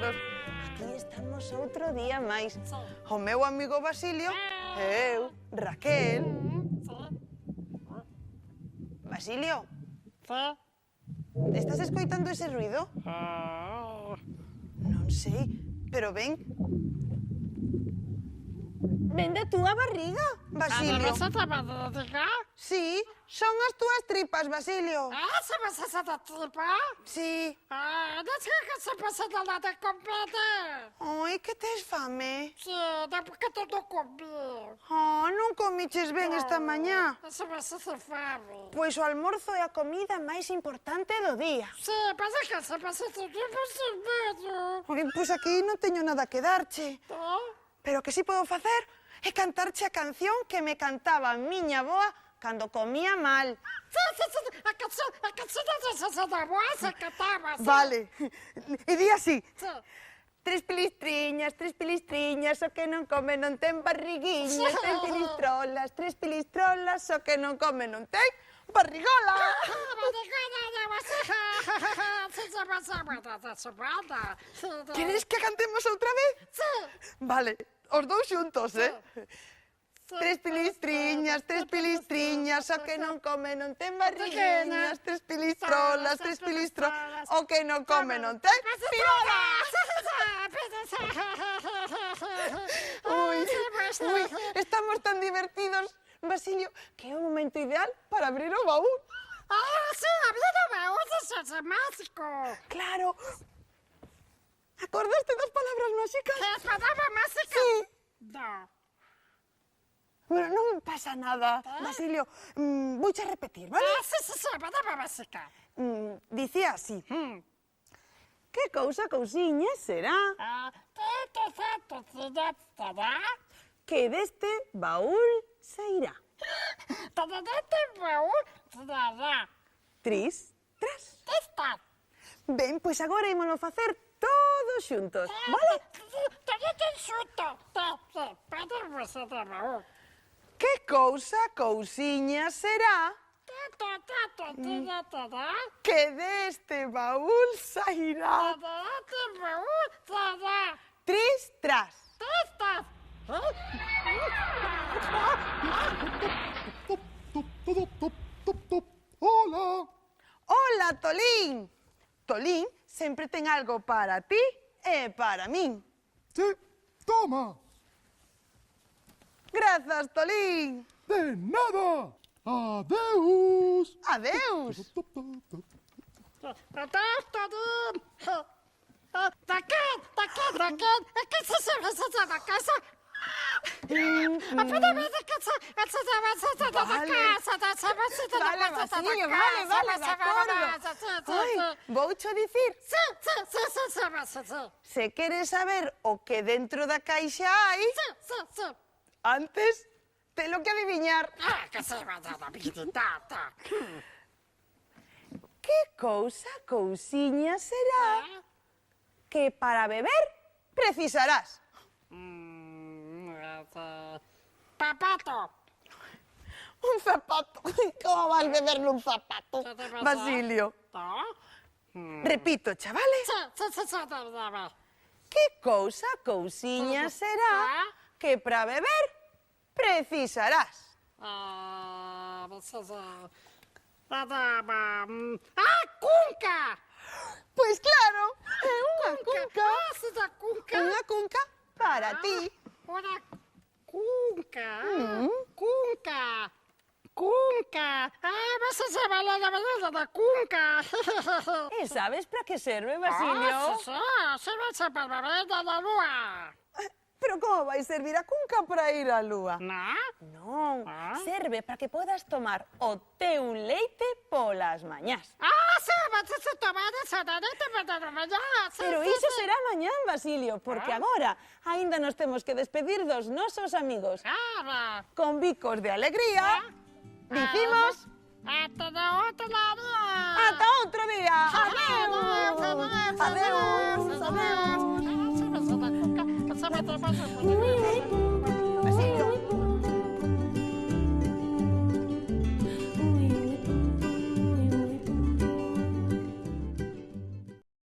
claros. Aquí estamos outro día máis. O meu amigo Basilio, eu, Raquel. Basilio, estás escoitando ese ruido? Non sei, pero ven. Ven da túa barriga, Basilio. Sí, son as túas tripas, Basilio. Se vas a esa tripa? Sí. Non sei que se pasa nada de compete. Ai, que tes fame? Sí, de porque todo comi. Non comiches ben esta mañá. Se vas a hacer fame. Pois o almorzo é a comida máis importante do día. Sí, pasa que se pasa todo tiempo sin medio. Ai, pois aquí non teño nada que darche. Pero o que sí podo facer é cantarche a canción que me cantaba a miña avoa cando comía mal. Sí, a canción de boa se cantaba. Vale, e di así. Sí. Tres pilistriñas, o que non come non ten barriguiña. Tres pilistrolas, o que non come non ten barrigola. Queres que cantemos outra vez? Sí. Vale, os dous xuntos, Tres pilistriñas, o que non come non ten barriguiñas. Tres pilistrolas, o que non come non ten pirola. Ui, estamos tan divertidos, Basilio, que é o momento ideal para abrir o baúl. Sí, abrir o baúl, eso é mágico. Claro. Acordaste das palabras máxicas? Que palabra máxica? Sí. No. Bueno, non pasa nada, Basilio. Vouche repetir, vale? Sí, palabra máxica. Dicía así. Que cousiña será que deste baúl sairá. Tris, tras. Ben, pois agora ímolo facer todos xuntos, vale? Que cousiña será que deste baúl sairá. Tris, tras. Hola. Hola, Tolín. Tolín sempre ten algo para ti e para min. Sí, toma. Grazas, Tolín. De nada. Adeus. Adeus. Raquel, é que se chama da casa? Vale, Basilio, vale, de acordo. Ai, voucho dicir. Sí. Se queres saber o que dentro da caixa hai, antes telo que adiviñar. Que se va a visitar. Que cousiña será que para beber precisarás. Papato. Un zapato. Como vas beber nun zapato, Basilio? Repito, chavales. Que cousiña será que para beber precisarás. Cunca! Pois claro, é unha cunca. Cunca. Unha cunca para ti. Una cunca. Cunca. Vas a saber la cunca. E sabes para que serve, Basilio? Se va para beber de la lúa. Pero como vai servir a cunca para ir á lúa? No. Non, serve para que podas tomar o teu leite polas mañás. Sí, vas a tomar esa leite para mañá. Pero iso será mañán, Basilio, porque agora aínda nos temos que despedir dos nosos amigos. Con bicos de alegría, dicimos... Ata outro día. Ata outro día. Adeus. Adeus.